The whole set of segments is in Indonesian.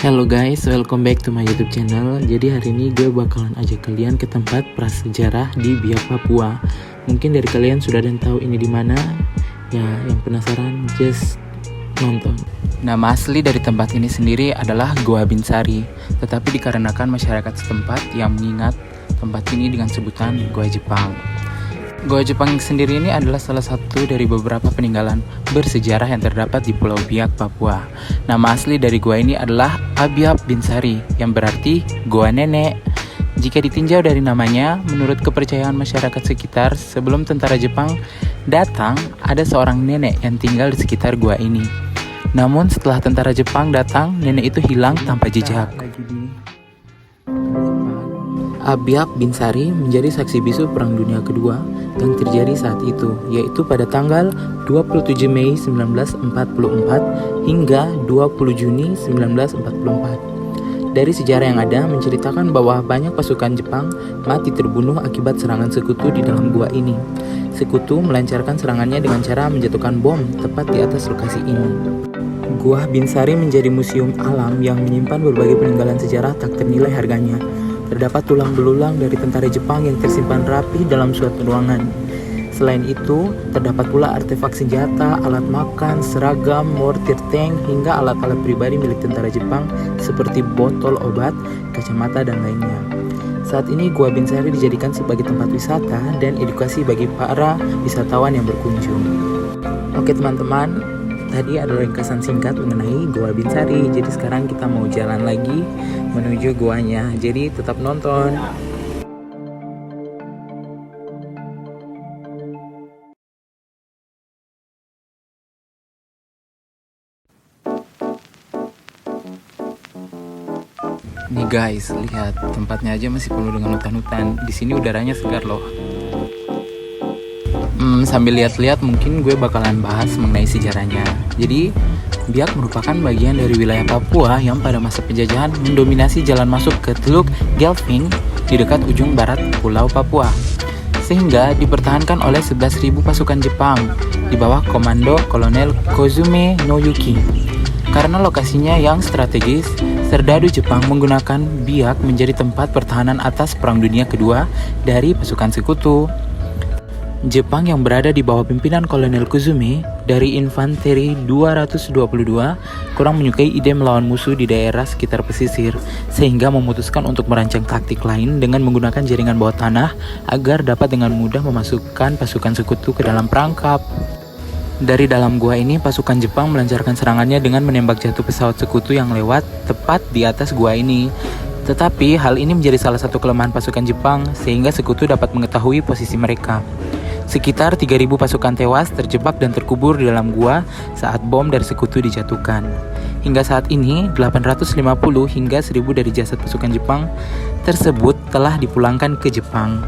Hello guys, welcome back to my YouTube channel. Jadi hari ini gue bakalan ajak kalian ke tempat prasejarah di Biak, Papua. Mungkin dari kalian sudah ada yang tahu ini di mana. Ya, yang penasaran just nonton. Nama asli dari tempat ini sendiri adalah Goa Binsari, tetapi dikarenakan masyarakat setempat yang mengingat tempat ini dengan sebutan Goa Jepang. Goa Jepang sendiri ini adalah salah satu dari beberapa peninggalan bersejarah yang terdapat di Pulau Biak, Papua. Nama asli dari gua ini adalah Abiab Binsari, yang berarti Goa Nenek. Jika ditinjau dari namanya, menurut kepercayaan masyarakat sekitar, sebelum tentara Jepang datang, ada seorang nenek yang tinggal di sekitar gua ini. Namun setelah tentara Jepang datang, nenek itu hilang tanpa jejak. Abiab Binsari menjadi saksi bisu Perang Dunia Kedua yang terjadi saat itu, yaitu pada tanggal 27 Mei 1944 hingga 20 Juni 1944. Dari sejarah yang ada menceritakan bahwa banyak pasukan Jepang mati terbunuh akibat serangan sekutu di dalam gua ini. Sekutu melancarkan serangannya dengan cara menjatuhkan bom tepat di atas lokasi ini. Gua Binsari menjadi museum alam yang menyimpan berbagai peninggalan sejarah tak ternilai harganya. Terdapat tulang belulang dari tentara Jepang yang tersimpan rapi dalam suatu ruangan. Selain itu, terdapat pula artefak senjata, alat makan, seragam, mortir tank, hingga alat-alat pribadi milik tentara Jepang seperti botol obat, kacamata, dan lainnya. Saat ini Goa Binsari dijadikan sebagai tempat wisata dan edukasi bagi para wisatawan yang berkunjung. Oke teman-teman, tadi adalah ringkasan singkat mengenai Goa Binsari. Jadi sekarang kita mau jalan lagi menuju goanya. Jadi tetap nonton. Nih guys, lihat tempatnya aja masih penuh dengan hutan-hutan. Di sini udaranya segar loh. Sambil lihat-lihat mungkin gue bakalan bahas mengenai sejarahnya. Jadi Biak merupakan bagian dari wilayah Papua yang pada masa penjajahan mendominasi jalan masuk ke Teluk Gelfing di dekat ujung barat Pulau Papua, sehingga dipertahankan oleh 11.000 pasukan Jepang di bawah komando Kolonel Kozume no Yuki. Karena lokasinya yang strategis, serdadu Jepang menggunakan Biak menjadi tempat pertahanan atas Perang Dunia Kedua dari pasukan sekutu. Jepang yang berada di bawah pimpinan Kolonel Kozume dari Infanteri 222 kurang menyukai ide melawan musuh di daerah sekitar pesisir, sehingga memutuskan untuk merancang taktik lain dengan menggunakan jaringan bawah tanah agar dapat dengan mudah memasukkan pasukan sekutu ke dalam perangkap. Dari dalam gua ini, pasukan Jepang melancarkan serangannya dengan menembak jatuh pesawat sekutu yang lewat tepat di atas gua ini. Tetapi hal ini menjadi salah satu kelemahan pasukan Jepang, sehingga sekutu dapat mengetahui posisi mereka. Sekitar 3.000 pasukan tewas, terjebak dan terkubur di dalam gua saat bom dari sekutu dijatuhkan. Hingga saat ini, 850 hingga 1.000 dari jasad pasukan Jepang tersebut telah dipulangkan ke Jepang.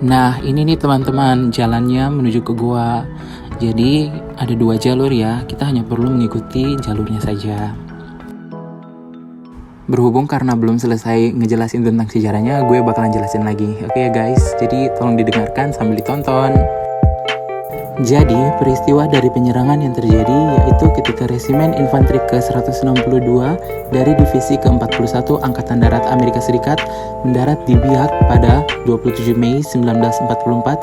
Nah, ini nih teman-teman jalannya menuju ke gua. Jadi ada 2 jalur ya, kita hanya perlu mengikuti jalurnya saja. Berhubung karena belum selesai ngejelasin tentang sejarahnya, gue bakalan jelasin lagi. Oke ya guys, jadi tolong didengarkan sambil ditonton. Jadi, peristiwa dari penyerangan yang terjadi yaitu ketika Resimen Infanteri ke-162 dari Divisi ke-41 Angkatan Darat Amerika Serikat mendarat di Biak pada 27 Mei 1944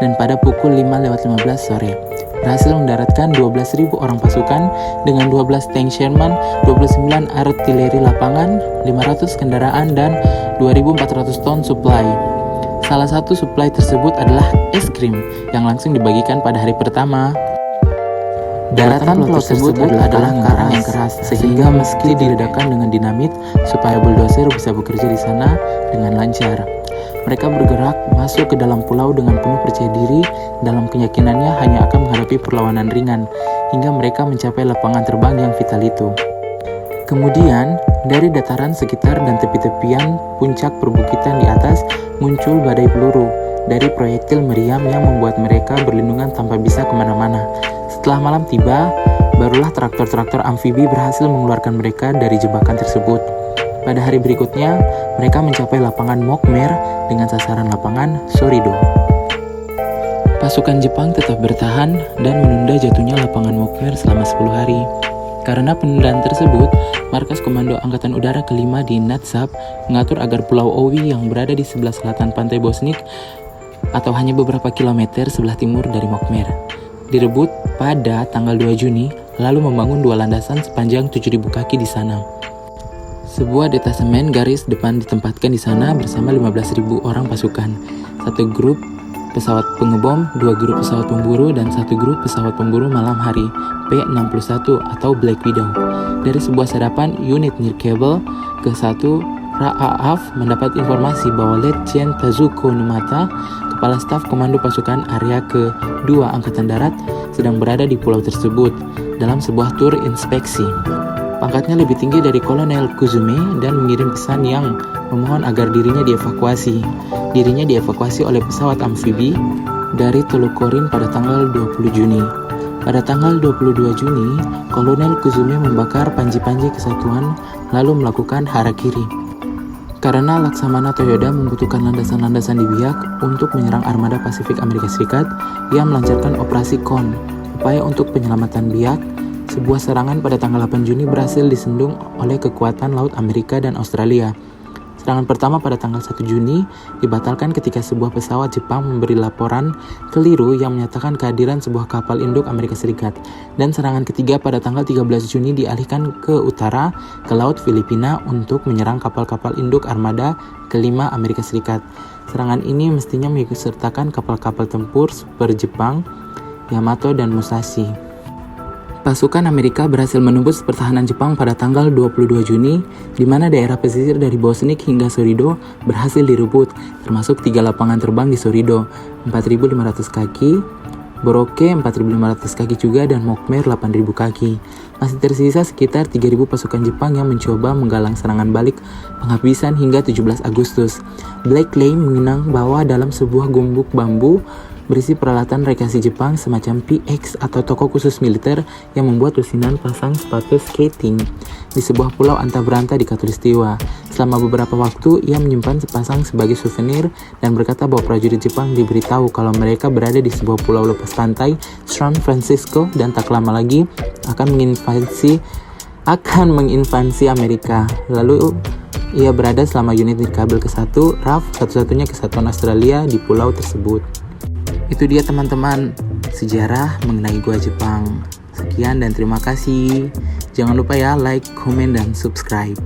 dan pada pukul 5:15 sore. Berhasil mendaratkan 12.000 orang pasukan dengan 12 tank Sherman, 29 artileri lapangan, 500 kendaraan, dan 2.400 ton suplai. Salah satu suplai tersebut adalah es krim yang langsung dibagikan pada hari pertama. Daratan pulau tersebut adalah karang yang keras, sehingga meski diledakkan dengan dinamit supaya bulldozer bisa bekerja di sana dengan lancar. Mereka bergerak masuk ke dalam pulau dengan penuh percaya diri dalam keyakinannya hanya akan menghadapi perlawanan ringan, hingga mereka mencapai lapangan terbang yang vital itu. Kemudian, dari dataran sekitar dan tepi-tepian puncak perbukitan di atas muncul badai peluru dari proyektil meriam yang membuat mereka berlindungan tanpa bisa kemana-mana. Setelah malam tiba, barulah traktor-traktor amfibi berhasil mengeluarkan mereka dari jebakan tersebut. Pada hari berikutnya, mereka mencapai lapangan Mokmer dengan sasaran lapangan Sorido. Pasukan Jepang tetap bertahan dan menunda jatuhnya lapangan Mokmer selama 10 hari. Karena penundaan tersebut, Markas Komando Angkatan Udara ke-5 di Natsab mengatur agar Pulau Owi yang berada di sebelah selatan pantai Bosnik atau hanya beberapa kilometer sebelah timur dari Mokmer direbut pada tanggal 2 Juni, lalu membangun 2 landasan sepanjang 7.000 kaki di sana. Sebuah detasemen garis depan ditempatkan di sana bersama 15.000 orang pasukan, 1 grup pesawat pengebom, 2 grup pesawat pemburu, dan 1 grup pesawat pemburu malam hari P-61 atau Black Widow. Dari sebuah sadapan unit Nirkabel ke-1 RAAF mendapat informasi bahwa Letjen Tazuko Numata, Kepala Staf Komando Pasukan Area ke-2 Angkatan Darat, sedang berada di pulau tersebut dalam sebuah tur inspeksi. Pangkatnya lebih tinggi dari Kolonel Kuzume dan mengirim pesan yang memohon agar dirinya dievakuasi. Dirinya dievakuasi oleh pesawat amfibi dari Tolokorin pada tanggal 20 Juni. Pada tanggal 22 Juni, Kolonel Kuzume membakar panji-panji kesatuan lalu melakukan harakiri. Karena Laksamana Toyoda membutuhkan landasan-landasan di Biak untuk menyerang armada Pasifik Amerika Serikat, ia melancarkan operasi KON, upaya untuk penyelamatan Biak. Sebuah serangan pada tanggal 8 Juni berhasil disendung oleh kekuatan laut Amerika dan Australia. Serangan pertama pada tanggal 1 Juni dibatalkan ketika sebuah pesawat Jepang memberi laporan keliru yang menyatakan kehadiran sebuah kapal induk Amerika Serikat. Dan serangan ketiga pada tanggal 13 Juni dialihkan ke utara, ke Laut Filipina untuk menyerang kapal-kapal induk armada ke-5 Amerika Serikat. Serangan ini mestinya mengikutsertakan kapal-kapal tempur super Jepang, Yamato, dan Musashi. Pasukan Amerika berhasil menembus pertahanan Jepang pada tanggal 22 Juni, di mana daerah pesisir dari Bosnik hingga Sorido berhasil direbut, termasuk 3 lapangan terbang di Sorido, 4.500 kaki, Boroke 4.500 kaki juga, dan Mokmer 8.000 kaki. Masih tersisa sekitar 3.000 pasukan Jepang yang mencoba menggalang serangan balik penghabisan hingga 17 Agustus. Black claim mengenang bahwa dalam sebuah gumbuk bambu berisi peralatan rekreasi Jepang semacam PX atau toko khusus militer yang membuat lusinan pasang sepatu skating di sebuah pulau antah-berantah di Khatulistiwa. Selama beberapa waktu, ia menyimpan sepasang sebagai souvenir dan berkata bahwa prajurit Jepang diberitahu kalau mereka berada di sebuah pulau lepas pantai San Francisco dan tak lama lagi akan menginvasi Amerika. Lalu ia berada selama unit Nirkabel ke-1 RAF, satu-satunya kesatuan Australia di pulau tersebut. Itu dia teman-teman, sejarah mengenai Gua Jepang. Sekian dan terima kasih. Jangan lupa ya like, komen, dan subscribe.